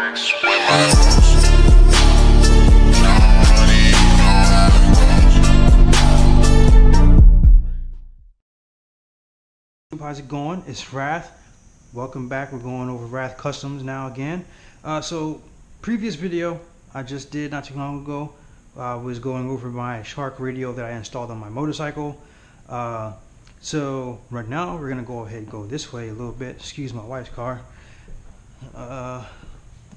How's it going? It's Wrath. Welcome back. We're going over Wrath Customs now again. So previous video I just did not too long ago was going over my Shark radio that I installed on my motorcycle. So right now we're gonna go ahead and go this way a little bit. Excuse my wife's car.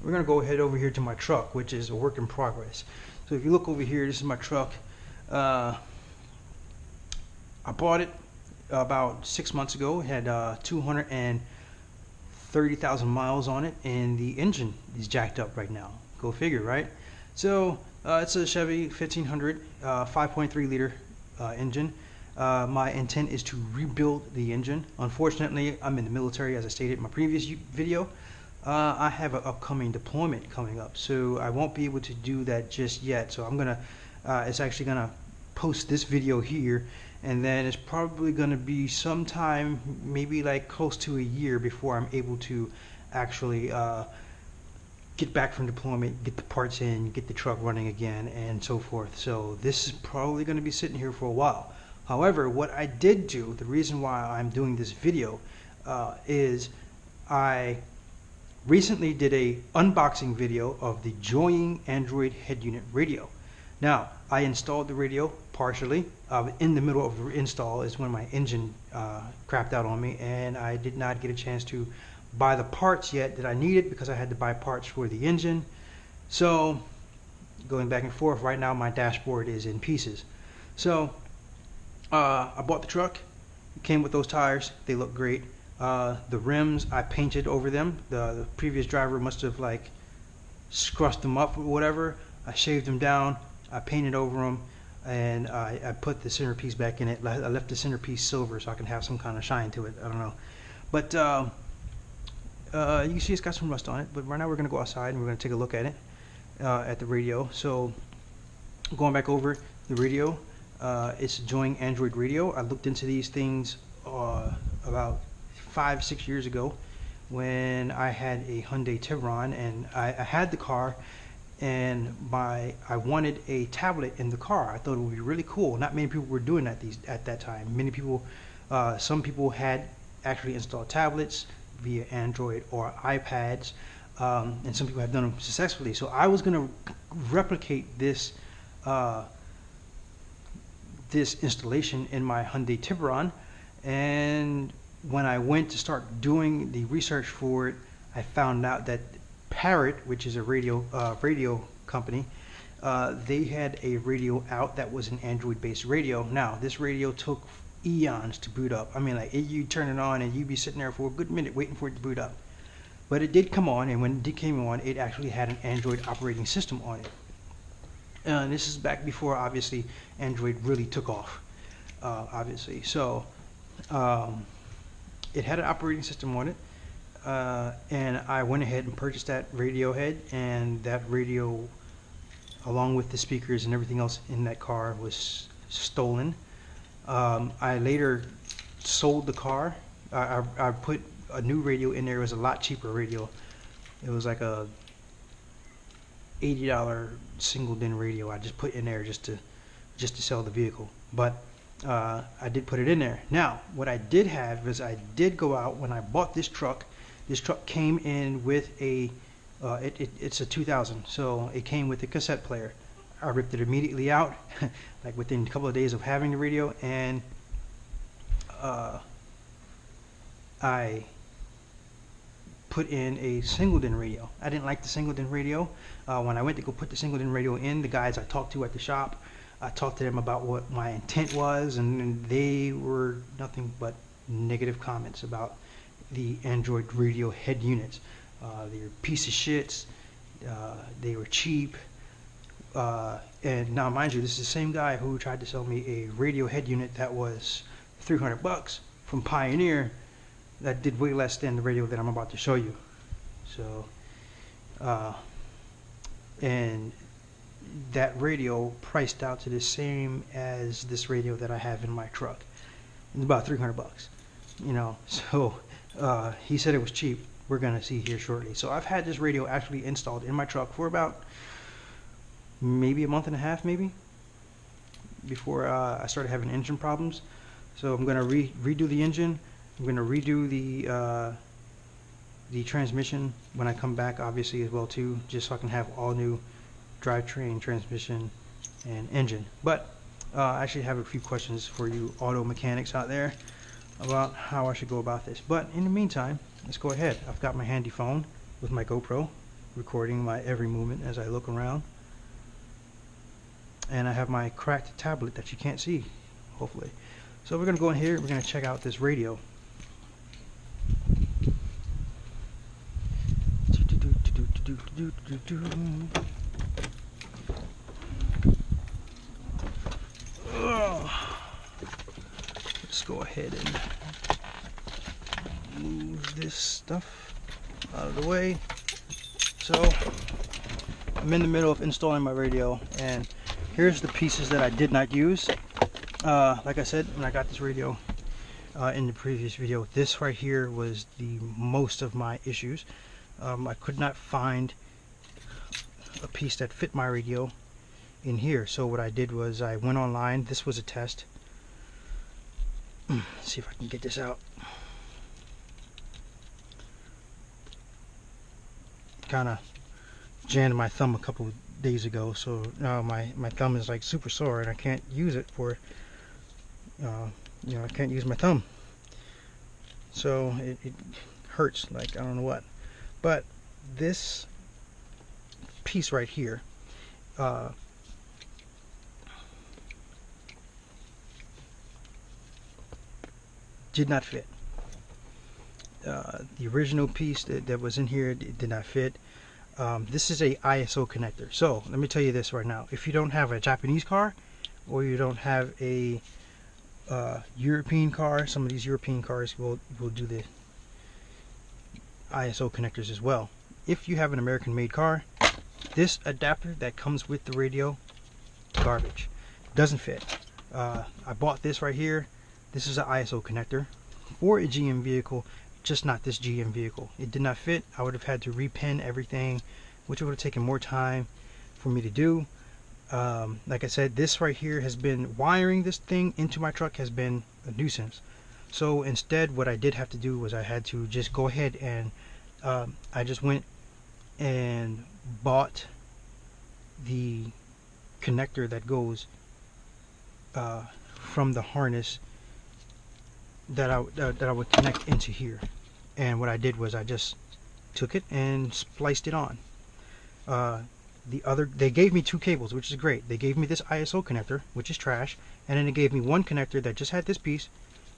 We're gonna go ahead over here to my truck, which is a work in progress. So if you look over here, this is my truck. I bought it about 6 months ago. It had 230,000 miles on it, and the engine is jacked up right now. Go figure, right? So it's a Chevy 1500 5.3 liter engine. My intent is to rebuild the engine. Unfortunately, I'm in the military, as I stated in my previous video. I have an upcoming deployment coming up, so I won't be able to do that just yet. So I'm gonna it's actually gonna post this video here, and then it's probably going to be sometime, maybe like close to a year, before I'm able to actually get back from deployment, get the parts in, get the truck running again, and so forth. So this is probably going to be sitting here for a while. However, what I did do, the reason why I'm doing this video is I recently did a unboxing video of the Joying Android head unit radio. Now, I installed the radio partially. In the middle of the install is when my engine crapped out on me, and I did not get a chance to buy the parts yet that I needed, because I had to buy parts for the engine. So, going back and forth, right now my dashboard is in pieces. So, I bought the truck. It came with those tires. They look great. The rims, I painted over them. The previous driver must have like scrunched them up or whatever. I shaved them down. I painted over them, and I put the centerpiece back in it. I left the centerpiece silver so I can have some kind of shine to it. I don't know, but you can see it's got some rust on it. But right now we're going to go outside and we're going to take a look at it, at the radio. So going back over the radio, it's a Joying Android radio. I looked into these things about 5-6 years ago when I had a Hyundai Tiburon, and I had the car. And I wanted a tablet in the car. I thought it would be really cool. Not many people were doing that at that time. Many people, some people had actually installed tablets via Android or iPads, and some people have done them successfully. So I was going to replicate this this installation in my Hyundai Tiburon. And when I went to start doing the research for it, I found out that Parrot, which is a radio company, they had a radio out that was an Android-based radio. Now, this radio took eons to boot up. I mean, like, you turn it on and you'd be sitting there for a good minute waiting for it to boot up. But it did come on, and when it came on, it actually had an Android operating system on it. And this is back before, obviously, Android really took off, obviously. So, it had an operating system on it. And I went ahead and purchased that radio head, and that radio, along with the speakers and everything else in that car, was stolen. I later sold the car. I put a new radio in there. It was a lot cheaper radio. It was like a $80 single DIN radio I just put in there just to sell the vehicle. But I did put it in there. Now, what I did have is I did go out when I bought this truck. This truck came in with a, it's a 2000, so it came with a cassette player. I ripped it immediately out, like within a couple of days of having the radio, and I put in a single DIN radio. I didn't like the single DIN radio. When I went to go put the single DIN radio in, the guys I talked to at the shop, I talked to them about what my intent was, and they were nothing but negative comments about the Android radio head units. They were piece of shits. They were cheap. And now, mind you, this is the same guy who tried to sell me a radio head unit that was $300 from Pioneer, that did way less than the radio that I'm about to show you. So, and that radio priced out to the same as this radio that I have in my truck. It's about $300, you know. So he said it was cheap, we're gonna see here shortly. So I've had this radio actually installed in my truck for about maybe a month and a half, maybe, before I started having engine problems. So I'm gonna redo the engine. I'm gonna redo the transmission when I come back, obviously, as well too, just so I can have all new drivetrain, transmission, and engine. But I actually have a few questions for you auto mechanics out there about how I should go about this. But in the meantime, let's go ahead. I've got my handy phone with my GoPro recording my every movement as I look around, and I have my cracked tablet that you can't see, hopefully. So we're gonna go in here, we're gonna check out this radio. Let's go ahead and move this stuff out of the way. So I'm in the middle of installing my radio, and here's the pieces that I did not use. Like I said, when I got this radio in the previous video, this right here was the most of my issues. I could not find a piece that fit my radio in here, so what I did was I went online. This was a test. Let's see if I can get this out. Kind of jammed my thumb a couple of days ago, so now my thumb is like super sore and I can't use it for you know, I can't use my thumb, so it hurts like I don't know what. But this piece right here did not fit. The original piece that was in here, it did not fit. This is a ISO connector. So let me tell you this right now: if you don't have a Japanese car, or you don't have a European car, some of these European cars will do the ISO connectors as well. If you have an American made car, this adapter that comes with the radio, garbage, doesn't fit. I bought this right here. This is an ISO connector for a GM vehicle, just not this GM vehicle. It did not fit. I would have had to repin everything, which would have taken more time for me to do. Like I said, this right here has been, wiring this thing into my truck has been a nuisance. So instead, what I did have to do was I had to just go ahead and I just went and bought the connector that goes from the harness that I would connect into here. And what I did was I just took it and spliced it on. They gave me two cables, which is great. They gave me this ISO connector, which is trash, and then they gave me one connector that just had this piece,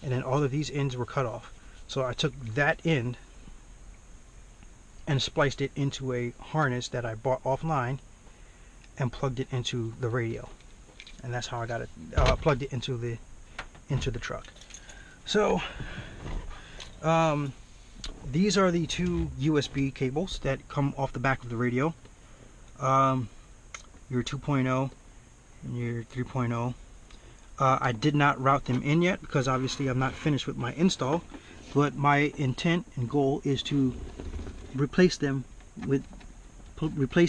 and then all of these ends were cut off. So I took that end and spliced it into a harness that I bought offline and plugged it into the radio, and that's how I got it plugged it into the truck. So these are the two USB cables that come off the back of the radio, your 2.0 and your 3.0. I did not route them in yet because obviously I'm not finished with my install, but my intent and goal is to replace them with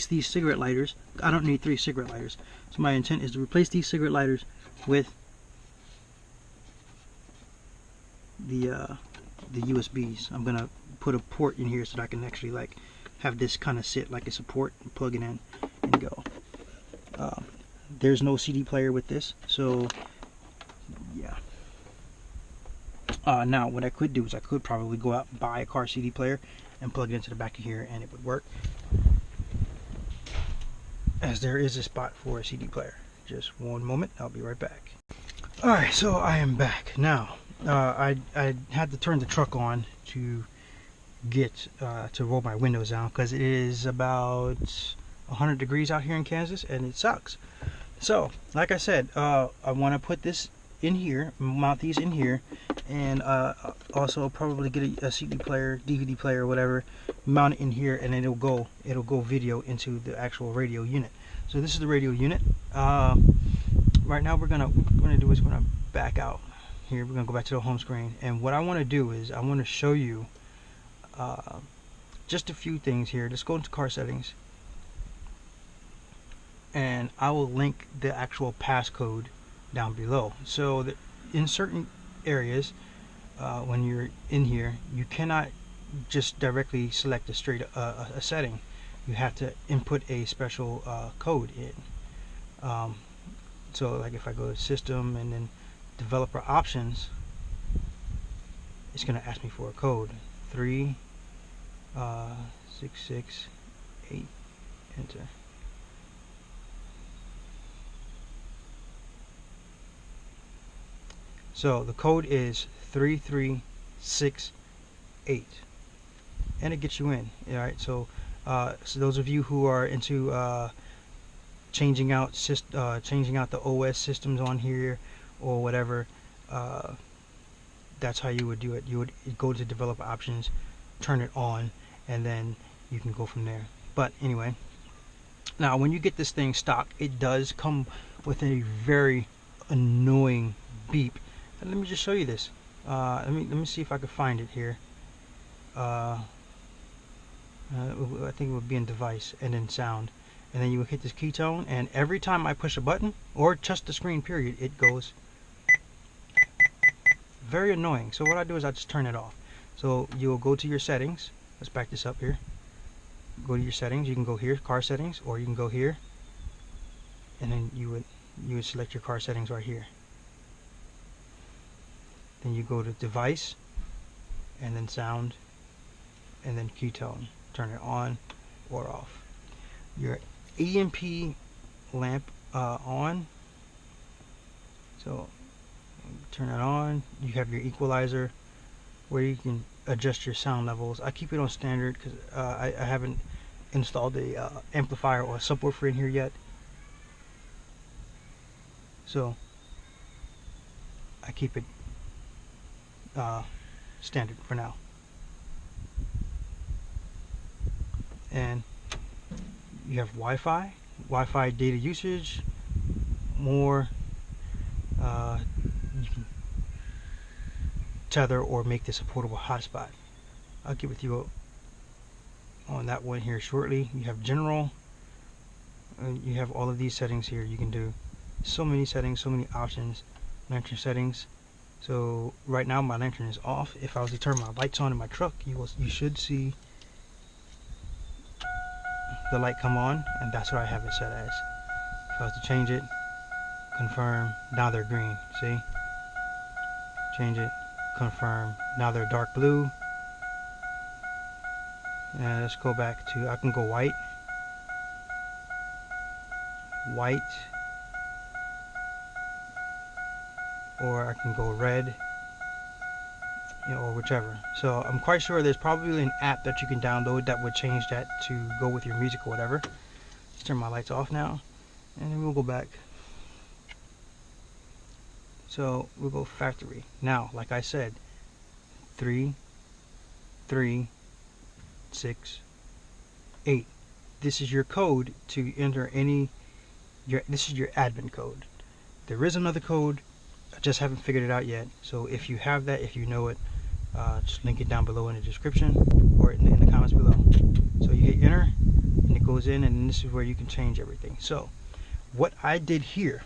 these cigarette lighters. I don't need 3 cigarette lighters, so my intent is to replace these cigarette lighters with the USBs. I'm gonna put a port in here so that I can actually like have this kind of sit like a support and plug it in and go. There's no CD player with this, so yeah. Now what I could do is I could probably go out and buy a car CD player and plug it into the back of here, and it would work, as there is a spot for a CD player. Just one moment, I'll be right back. Alright, so I am back now. I had to turn the truck on to get to roll my windows down because it is about 100 degrees out here in Kansas and it sucks. So like I said, I want to put this in here, mount these in here, and also probably get a CD player, DVD player, whatever, mount it in here, and then it'll go video into the actual radio unit. So this is the radio unit. Right now what we're gonna do is we're gonna back out here. We're gonna go back to the home screen, and what I want to do is I want to show you just a few things here. Let's go into car settings, and I will link the actual passcode down below. So that in certain areas, when you're in here, you cannot just directly select a straight a setting. You have to input a special code in. So like if I go to system and then developer options, it's going to ask me for a code 3668, enter. So the code is 3368, and it gets you in. All right. So those of you who are into changing out the OS systems on here or whatever, that's how you would do it. You would go to developer options, turn it on, and then you can go from there. But anyway, now when you get this thing stock, it does come with a very annoying beep. And let me just show you this. Let me see if I can find it here. I think it would be in device and then sound, and then you would hit this keytone, and every time I push a button or touch the screen period, it goes. Very annoying. So what I do is I just turn it off. So you'll go to your settings. Let's back this up here. Go to your settings. You can go here, car settings, or you can go here, and then you would select your car settings right here. Then you go to device, and then sound, and then keytone. Turn it on or off. Your EMP lamp on. So turn it on. You have your equalizer where you can adjust your sound levels. I keep it on standard because I haven't installed a amplifier or a subwoofer in here yet. So I keep it standard for now. And you have Wi-Fi data usage, more. You can tether or make this a portable hotspot. I'll get with you on that one here shortly. You have general, and you have all of these settings here. You can do so many settings, so many options. Lantern settings. So right now my lantern is off. If I was to turn my lights on in my truck, you should see the light come on, and that's what I have it set as. If I was to change it, confirm, now they're green. See? Change it, confirm, now they're dark blue. And let's go back to, I can go white, or I can go red, or whichever. So I'm quite sure there's probably an app that you can download that would change that to go with your music or whatever. Let's turn my lights off now, and then we'll go back. So we'll go factory. Now, like I said, 3368. This is your code to enter this is your admin code. There is another code, I just haven't figured it out yet. So if you have that, if you know it, just link it down below in the description or in the comments below. So you hit enter, and it goes in, and this is where you can change everything. So what I did here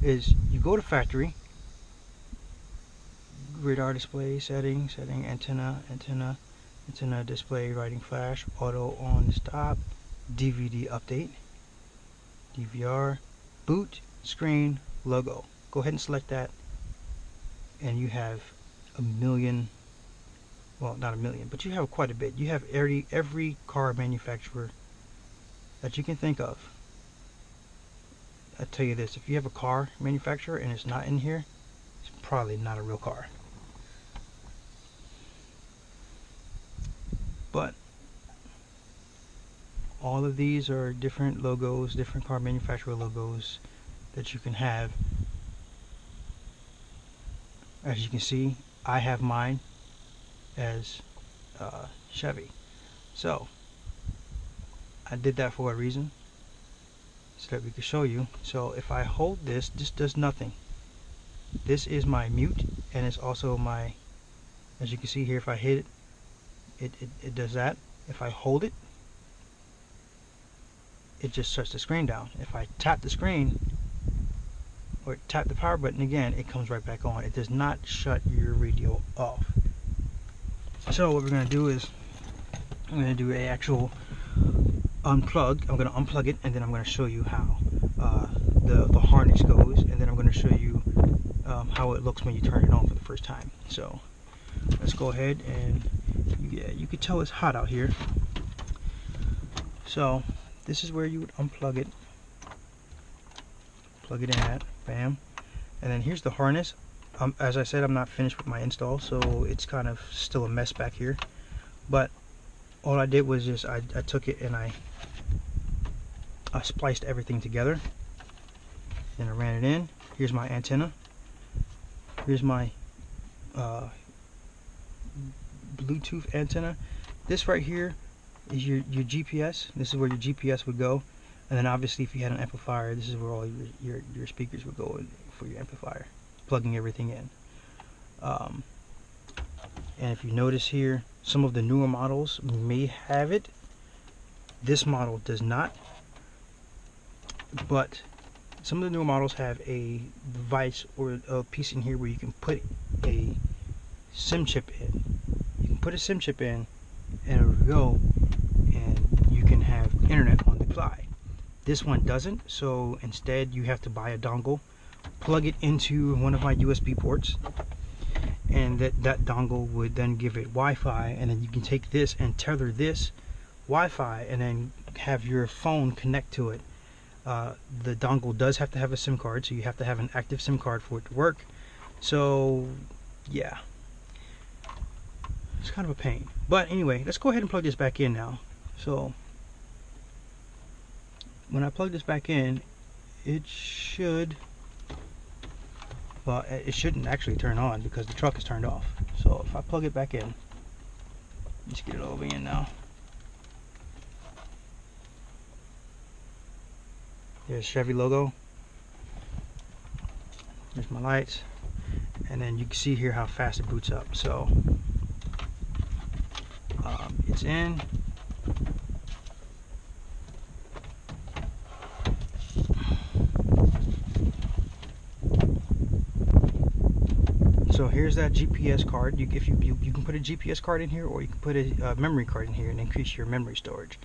is you go to factory, radar display, setting, antenna, display, writing flash, auto on stop, DVD update, DVR, boot, screen, logo. Go ahead and select that, and you have a million, well, not a million, but you have quite a bit. You have every car manufacturer that you can think of. I tell you this, if you have a car manufacturer and it's not in here, it's probably not a real car. But all of these are different logos, different car manufacturer logos that you can have. As you can see, I have mine as Chevy. So I did that for a reason, so that we could show you. So if I hold this does nothing. This is my mute, and it's also my, as you can see here, if I hit it, it does that. If I hold it, it just shuts the screen down. If I tap the screen or tap the power button again, it comes right back on. It does not shut your radio off. So what we're going to do is I'm going to do a actual unplug. I'm going to unplug it, and then I'm going to show you how the harness goes, and then I'm going to show you how it looks when you turn it on for the first time. So let's go ahead, and yeah, you can tell it's hot out here. So this is where you would unplug it, plug it in at, bam, and then here's the harness. As I said, I'm not finished with my install, so it's kind of still a mess back here, but all I did was just I took it and I spliced everything together, and I ran it in. Here's my antenna, here's my Bluetooth antenna. This right here is your GPS. This is where your GPS would go, and then obviously if you had an amplifier, this is where all your speakers would go for your amplifier, plugging everything in. And if you notice here, some of the newer models may have it. This model does not, but some of the newer models have a device or a piece in here where you can put a SIM chip in. You can put a SIM chip in, and it will go, and you can have internet on the fly. This one doesn't, so instead you have to buy a dongle, plug it into one of my USB ports, and that dongle would then give it Wi-Fi, and then you can take this and tether this Wi-Fi and then have your phone connect to it. The dongle does have to have a SIM card, so you have to have an active SIM card for it to work. So yeah, it's kind of a pain, but anyway, let's go ahead and plug this back in now. So when I plug this back in, it should, well, it shouldn't actually turn on because the truck is turned off. So if I plug it back in, let's get it all the way in now. There's Chevy logo. There's my lights, and then you can see here how fast it boots up. So it's in. So here's that GPS card. You can put a GPS card in here, or you can put a memory card in here and increase your memory storage.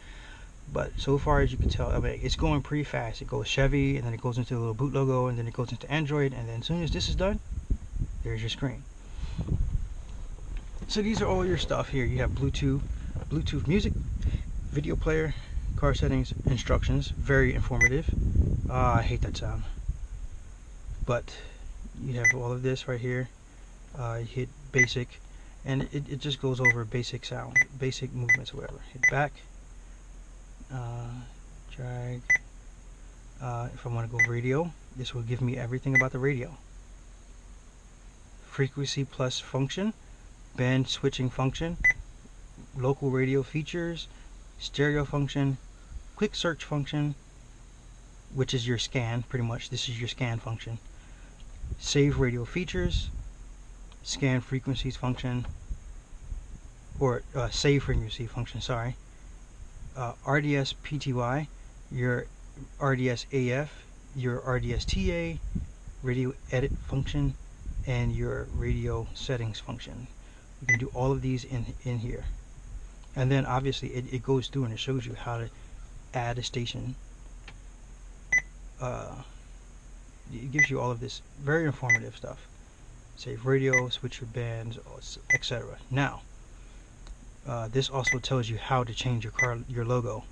But so far as you can tell, I mean, it's going pretty fast. It goes Chevy, and then it goes into the little boot logo, and then it goes into Android, and then as soon as this is done, there's your screen. So these are all your stuff here. You have Bluetooth music, video player, car settings, instructions. Very informative. I hate that sound. But you have all of this right here. You hit basic, and it just goes over basic sound, basic movements, or whatever. Hit back. Drag. If I want to go radio, this will give me everything about the radio. Frequency plus function, band switching function, local radio features, stereo function, quick search function, which is your scan, pretty much. This is your scan function. Save radio features, scan frequencies function, or save frequency function, sorry. RDS PTY, your RDS AF, your RDS TA, radio edit function, and your radio settings function. You can do all of these in here, and then obviously it goes through and it shows you how to add a station. It gives you all of this very informative stuff. Save radio, switch your bands, etc. Now this also tells you how to change your logo.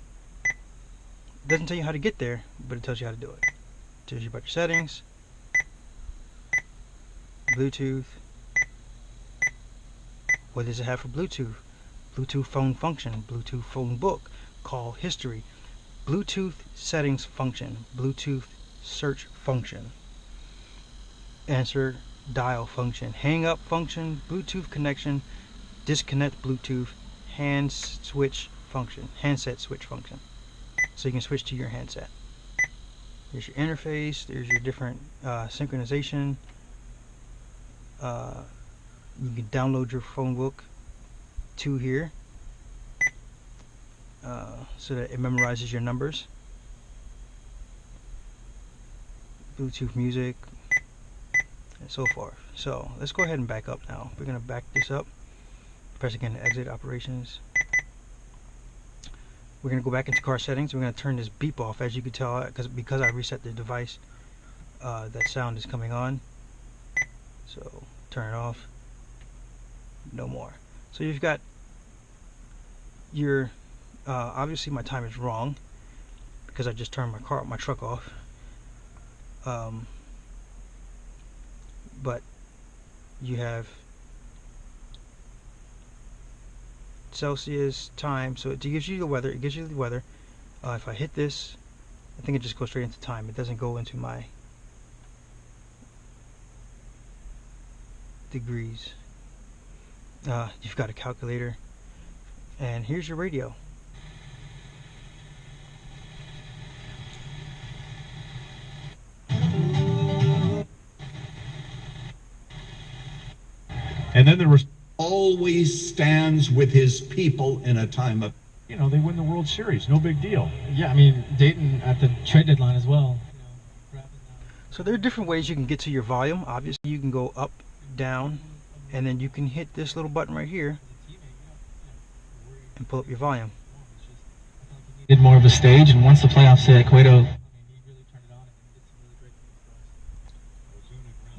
It doesn't tell you how to get there, but it tells you how to do it. It tells you about your settings, Bluetooth. What does it have for Bluetooth? Bluetooth phone function, Bluetooth phone book, call history, Bluetooth settings function, Bluetooth search function, answer dial function, hang up function, Bluetooth connection, disconnect Bluetooth, handset switch function. So you can switch to your handset. There's your interface, there's your different synchronization. You can download your phone book to here. so that it memorizes your numbers. Bluetooth music, and so forth. So let's go ahead and back up now. We're going to back this up. Press again to exit operations. We're going to go back into car settings. We're going to turn this beep off. As you can tell, because I reset the device, that sound is coming on. So turn it off. No more. So you've got your obviously my time is wrong because I just turned my truck off. But you have Celsius, time, so it gives you the weather. If I hit this, I think it just goes straight into time. It doesn't go into my degrees. You've got a calculator, and here's your radio. And then there was always stands with his people in a time of, they win the World Series, no big deal. Yeah, I mean, Dayton at the trade deadline as well. So there are different ways you can get to your volume. Obviously, you can go up, down, and then you can hit this little button right here and pull up your volume. Did more of a stage, and once the playoffs hit, Cueto,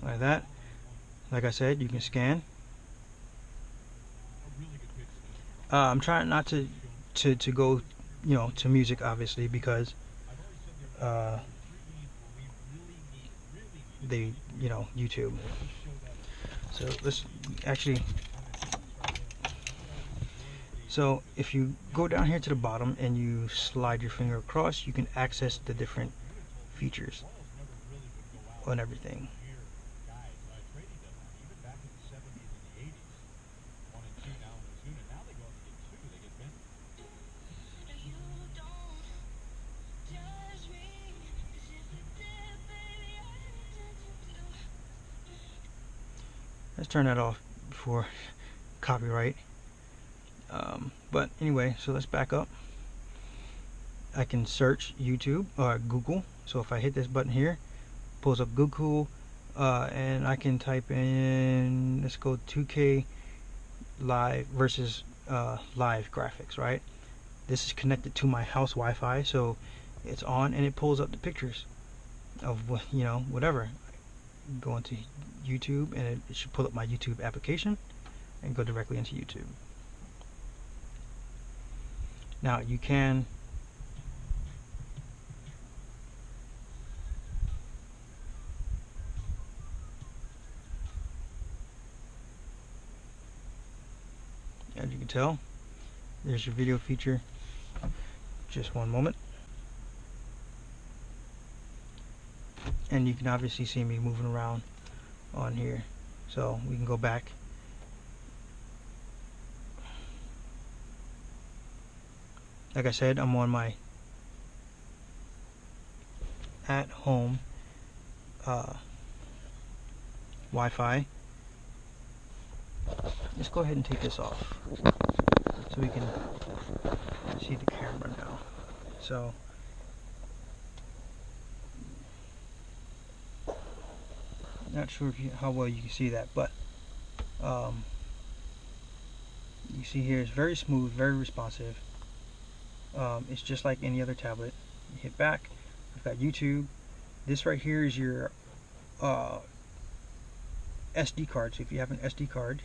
like that. Like I said, you can scan. I'm trying not to go, to music, obviously, because they, YouTube. So let's actually. So if you go down here to the bottom and you slide your finger across, you can access the different features on everything. Let's turn that off before copyright. But anyway, so let's back up. I can search YouTube or Google. So if I hit this button here, pulls up Google, and I can type in, let's go 2K live versus live graphics, right? This is connected to my house Wi-Fi, so it's on and it pulls up the pictures of whatever. Go into YouTube and it should pull up my YouTube application and go directly into YouTube. Now you can as you can tell, there's your video feature. Just one moment. And you can obviously see me moving around on here. So we can go back. Like I said, I'm on my at home Wi-Fi. Let's go ahead and take this off so we can see the camera now. So not sure how well you can see that, but you see here it's very smooth, very responsive. It's just like any other tablet. You hit back. I've got YouTube. This right here is your SD card. So if you have an SD card,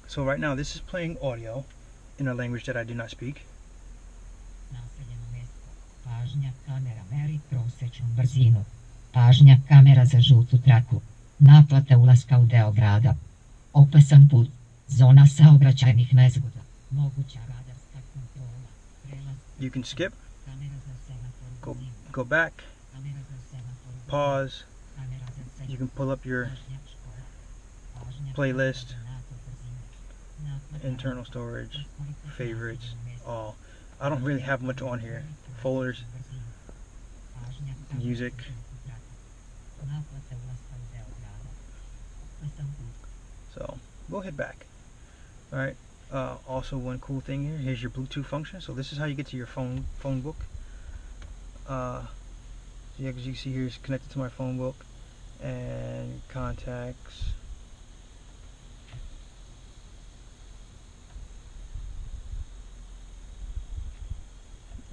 so right now this is playing audio in a language that I do not speak. Pažnja, kamera meri prosječnu brzinu. Pažnja, kamera za žutu traku. Naplata ulaska u deo grada. Opasan put. Zona saobraćajnih nezgoda. Moguća radarska kontrola. Prelaz. You can skip, Kamera za semafor. go back, Kamera za semafor. pause. Kamera za semafor. You can pull up your Pažnja, škola. Pažnja, playlist, nato brzine. Naplata internal storage, radarska favorites, kontrola. all. I don't really have much on here. Folders, music, Naplate ulaska u deo grada. Opasan put. So we'll head back. All right. Also, one cool thing here. Here's your Bluetooth function. So this is how you get to your phone book. Yeah, as you see here, it's connected to my phone book and contacts.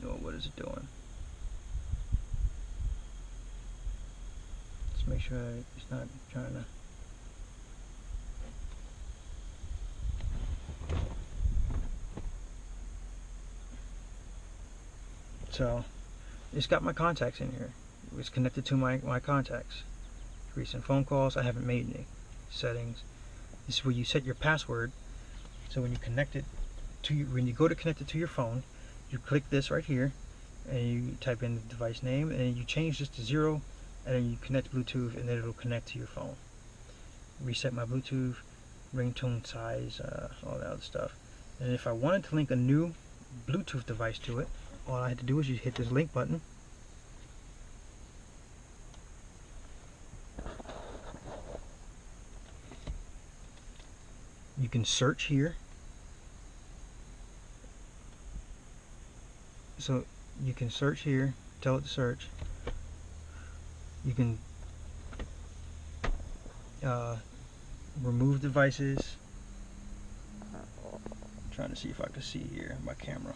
Oh, what is it doing? Let's make sure it's not trying to. So it's got my contacts in here. It's connected to my contacts. Recent phone calls. I haven't made any. Settings. This is where you set your password. So when you connect it to when you go to connect it to your phone, you click this right here, and you type in the device name, and you change this to 0, and then you connect Bluetooth, and then it'll connect to your phone. Reset my Bluetooth, ringtone size, all that other stuff. And if I wanted to link a new Bluetooth device to it, all I had to do is just hit this link button. You can search here. So you can search here, tell it to search. You can remove devices. I'm trying to see if I can see here my camera.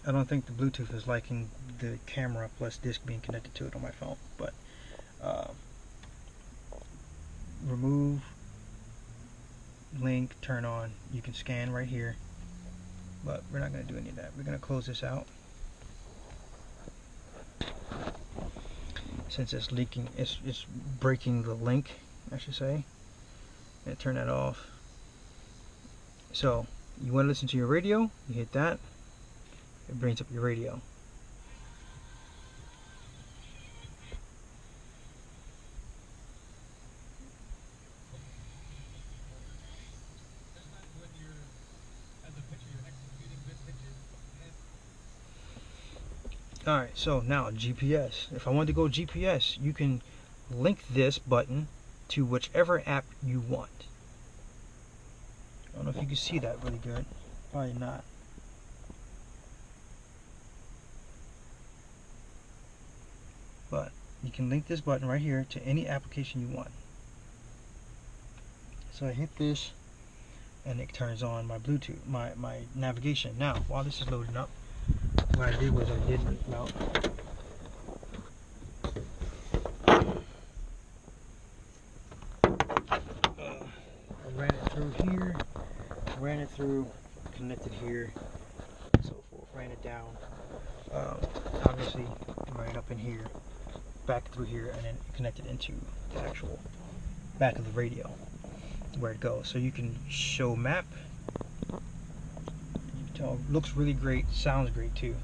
I don't think the Bluetooth is liking the camera plus disc being connected to it on my phone, but remove, link, turn on. You can scan right here, but we're not going to do any of that. We're going to close this out. Since it's leaking, it's breaking the link, I should say. And turn that off. So you want to listen to your radio, you hit that. It brings up your radio. Alright, so now GPS. If I want to go GPS, you can link this button to whichever app you want. I don't know if you can see that really good. Probably not. But you can link this button right here to any application you want. So I hit this and it turns on my Bluetooth, my navigation. Now, while this is loading up, what I did was I did route. I ran it through here, ran it through, connected here, and so forth. Ran it down. Obviously, right up in here, back through here, and then connected into the actual back of the radio where it goes. So you can show map. You can tell, looks really great, sounds great too.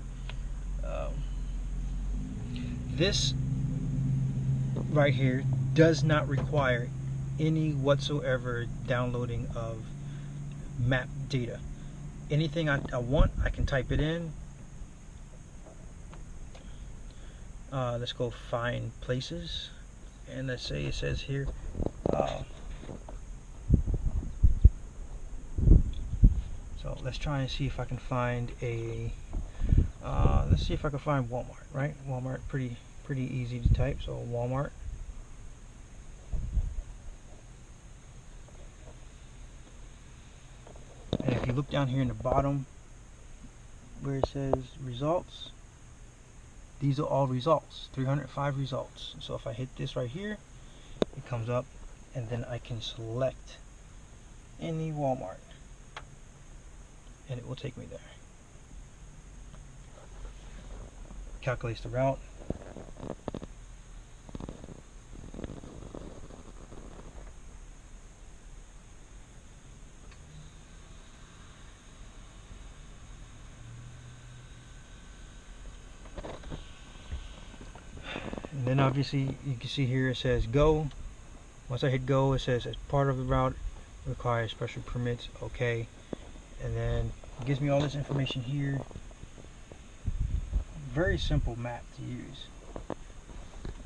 This right here does not require any whatsoever downloading of map data. Anything I want, I can type it in. Let's go find places, and let's say it says here so let's try and see if I can find a let's see if I can find Walmart, right? Walmart, pretty easy to type, so Walmart. And if you look down here in the bottom where it says results, these are all results, 305 results. So if I hit this right here, it comes up, and then I can select any Walmart and it will take me there. Calculates the route. And then obviously you can see here it says go. Once I hit go, it says as part of the route requires special permits, okay. And then It gives me all this information here. Very simple map to use.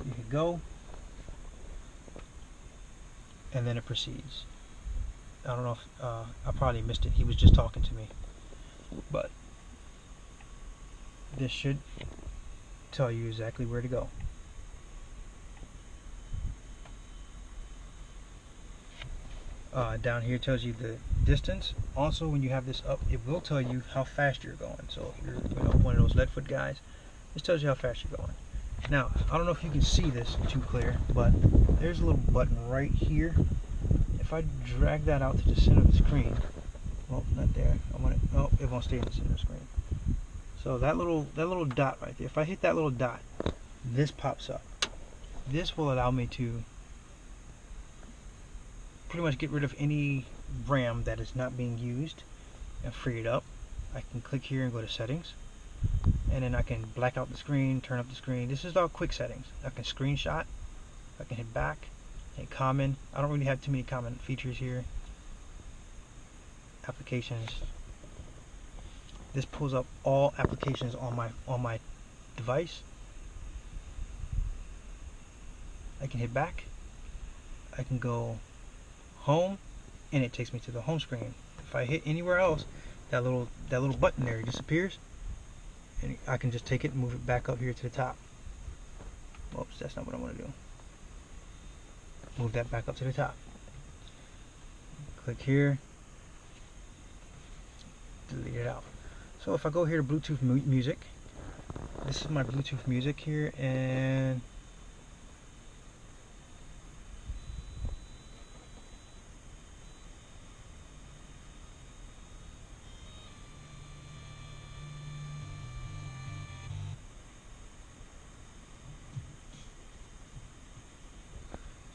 You hit go, and then it proceeds. I don't know if I probably missed it. He was just talking to me, but this should tell you exactly where to go. Down here tells you the distance. Also, when you have this up, it will tell you how fast you're going. So if you're one of those lead foot guys, this tells you how fast you're going. Now, I don't know if you can see this too clear, but there's a little button right here. If I drag that out to the center of the screen, well, not there. Oh, it won't stay in the center of the screen. So that little dot right there. If I hit that little dot, this pops up. This will allow me to pretty much get rid of any RAM that is not being used and free it up. I can click here and go to settings, and then I can black out the screen, turn up the screen. This is all quick settings. I can screenshot, I can hit back, hit common. I don't really have too many common features here. Applications. This pulls up all applications on my device. I can hit back, I can go home, and it takes me to the home screen. If I hit anywhere else, that little button there disappears, and I can just take it and move it back up here to the top. Oops, that's not what I want to do. Move that back up to the top. Click here, delete it out. So if I go here to Bluetooth music, this is my Bluetooth music here, and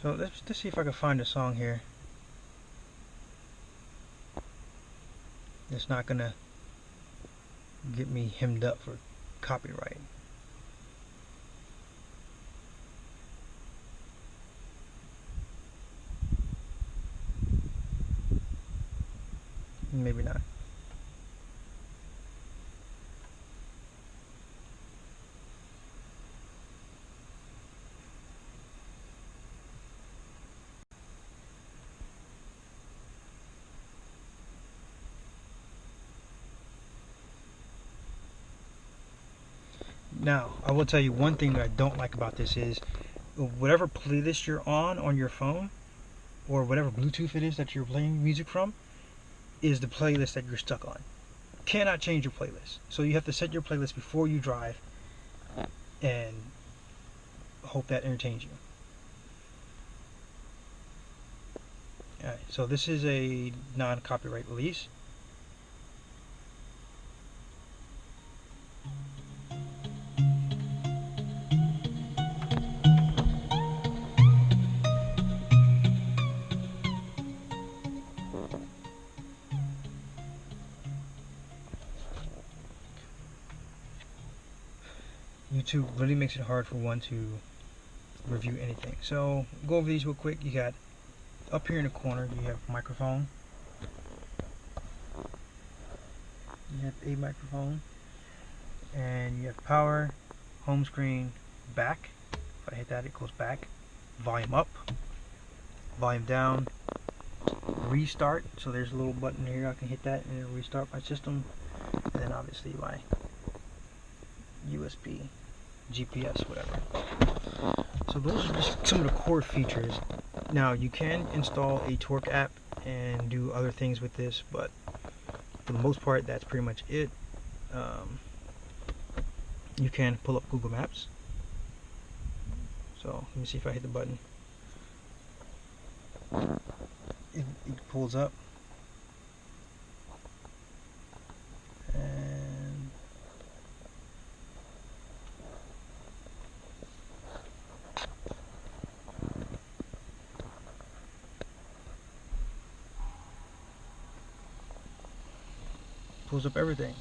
so let's see if I can find a song here that's not gonna get me hemmed up for copyright. Maybe not. Now, I will tell you one thing that I don't like about this is whatever playlist you're on your phone, or whatever Bluetooth it is that you're playing music from, is the playlist that you're stuck on. You cannot change your playlist. So you have to set your playlist before you drive and hope that entertains you. Alright, so this is a non-copyright release. YouTube really makes it hard for one to review anything. So go over these real quick. You got up here in the corner, you have microphone. You have a microphone, and you have power, home screen, back. If I hit that, it goes back. Volume up, volume down, restart. So there's a little button here. I can hit that and it'll restart my system. And then obviously my USB, GPS, whatever. So those are just some of the core features. Now you can install a Torque app and do other things with this, but for the most part that's pretty much it. You can pull up Google Maps. So let me see if I hit the button. It pulls up. And pulls up everything.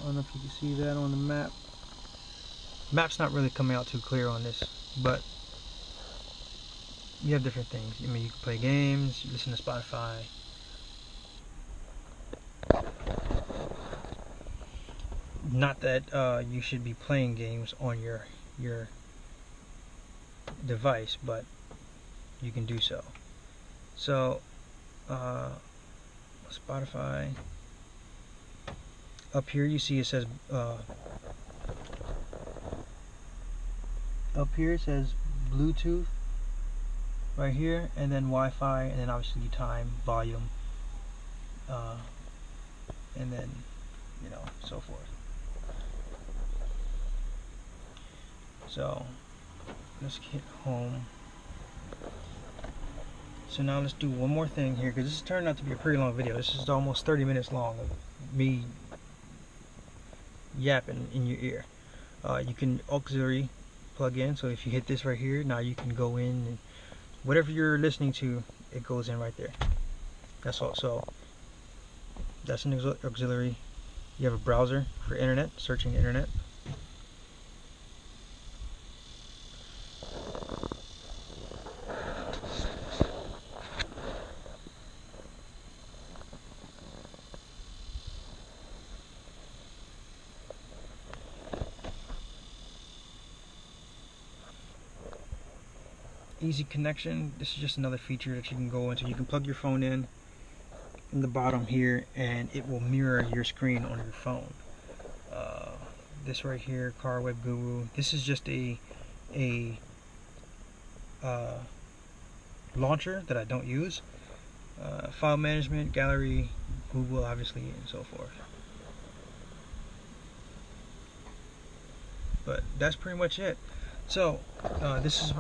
I don't know if you can see that on the map. Map's not really coming out too clear on this, but you have different things. I mean, you can play games, you listen to Spotify, Not that you should be playing games on your device, but you can do so. So Spotify, up here you see it says up here it says Bluetooth right here, and then Wi-Fi, and then obviously time, volume, and then so forth. So let's hit home. So now let's do one more thing here, because this is turning out to be a pretty long video. This is almost 30 minutes long of me yapping in your ear. You can auxiliary plug in, so if you hit this right here, now you can go in and whatever you're listening to, it goes in right there. That's all. So that's an auxiliary. You have a browser for internet, searching the internet. Easy connection. This is just another feature that you can go into. You can plug your phone in the bottom here, and it will mirror your screen on your phone. This right here, Car Web Guru. This is just a launcher that I don't use. File management, gallery, Google, obviously, and so forth. But that's pretty much it. So this is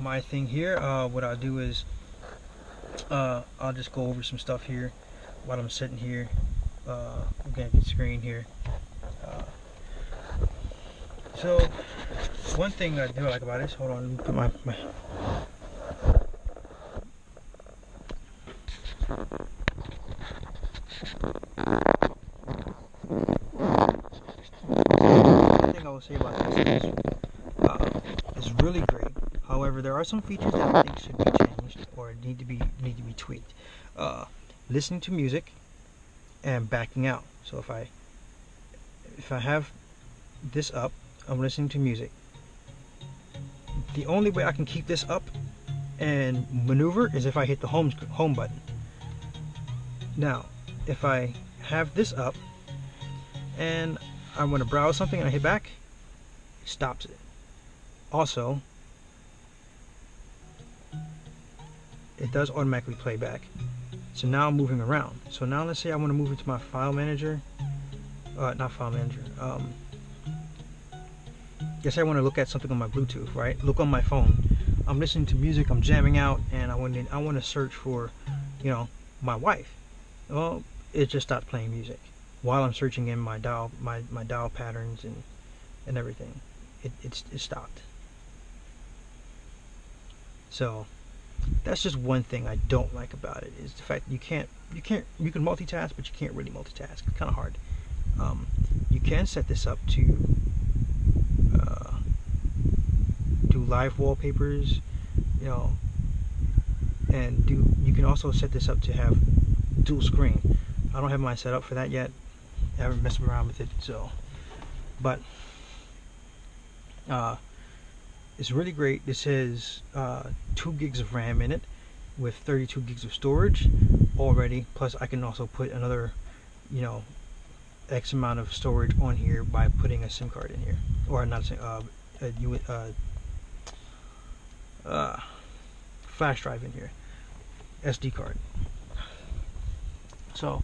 my thing here. What I'll do is I'll just go over some stuff here while I'm sitting here. Looking at the screen here. So one thing I do like about this, hold on, let me put my thing I will say about this is it's really great. However, there are some features that I think should be changed or need to be tweaked. Listening to music and backing out. So if I have this up, I'm listening to music. The only way I can keep this up and maneuver is if I hit the home button. Now, if I have this up and I want to browse something and I hit back, it stops it. Also, it does automatically play back. So now I'm moving around. So now let's say I want to move into my file manager. Not file manager. Guess I want to look at something on my Bluetooth, right? Look on my phone. I'm listening to music, I'm jamming out, and I want to search for, my wife. Well, it just stopped playing music while I'm searching in my dial patterns and everything. It stopped. So that's just one thing I don't like about it, is the fact that you can multitask, but you can't really multitask. It's kind of hard. You can set this up to do live wallpapers, and you can also set this up to have dual screen. I don't have mine set up for that yet. I haven't messed around with it, so but it's really great. This has 2 gigs of RAM in it with 32 gigs of storage already, plus I can also put another X amount of storage on here by putting a SIM card in here, or not a flash drive in here, SD card. So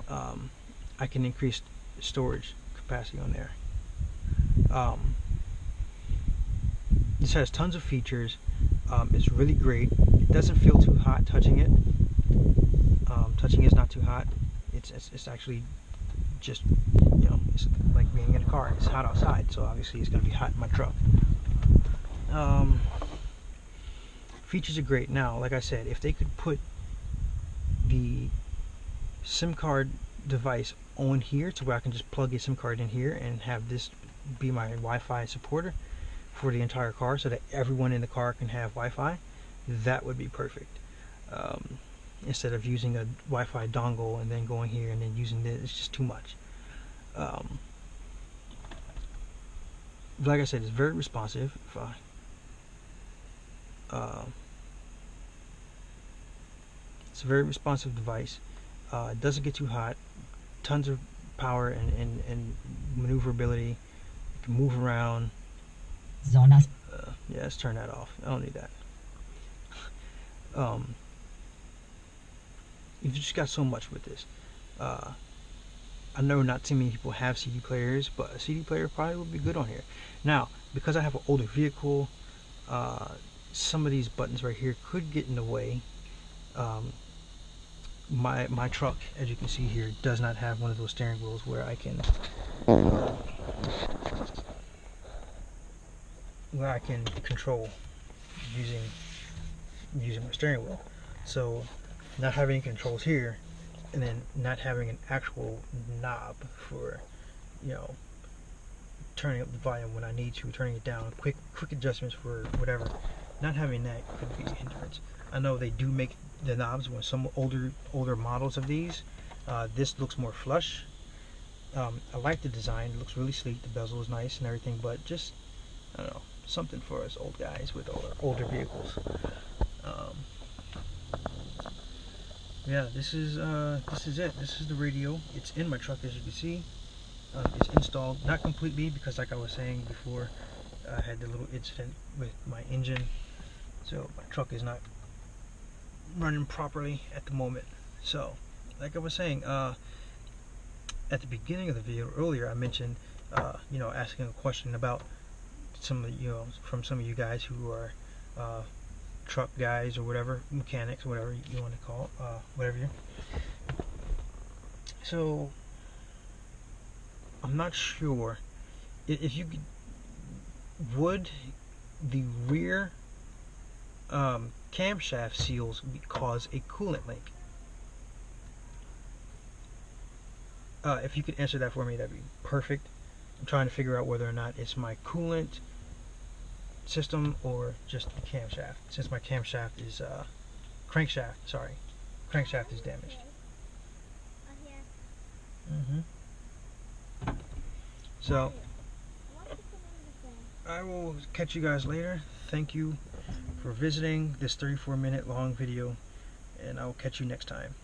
I can increase storage capacity on there. This has tons of features. It's really great. It doesn't feel too hot touching it. Touching is not too hot. It's actually just, it's like being in a car. It's hot outside, so obviously it's going to be hot in my truck. Features are great. Now, like I said, if they could put the SIM card device on here to where I can just plug a SIM card in here and have this be my Wi-Fi supporter for the entire car, so that everyone in the car can have Wi-Fi, that would be perfect. Instead of using a Wi-Fi dongle and then going here and then using this, it's just too much. like I said, it's very responsive. If it's a very responsive device. It doesn't get too hot. Tons of power and maneuverability. You can move around. Zona. Yeah, let's turn that off. I don't need that. You've just got so much with this. I know not too many people have CD players, but a CD player probably would be good on here. Now, because I have an older vehicle, some of these buttons right here could get in the way. My truck, as you can see here, does not have one of those steering wheels where I can control using my steering wheel. So not having controls here, and then not having an actual knob for, you know, turning up the volume when I need to, turning it down, quick adjustments for whatever. Not having that could be a hindrance. I know they do make the knobs when some older models of these. This looks more flush. I like the design. It looks really sleek. The bezel is nice and everything, but just, I don't know, something for us old guys with older vehicles. Yeah, this is it. This is the radio. It's in my truck, as you can see. It's installed, not completely, because like I was saying before, I had the little incident with my engine, so my truck is not running properly at the moment. So, like I was saying, at the beginning of the video earlier, I mentioned, you know, asking a question about some of from some of you guys who are truck guys or whatever, mechanics, whatever you want to call it, whatever you. So I'm not sure if you could, would the rear camshaft seals cause a coolant leak? If you could answer that for me, that'd be perfect. I'm trying to figure out whether or not it's my coolant system or just the camshaft, since my camshaft is crankshaft is damaged. So I will catch you guys later. Thank you for visiting this 34-minute long video, and I will catch you next time.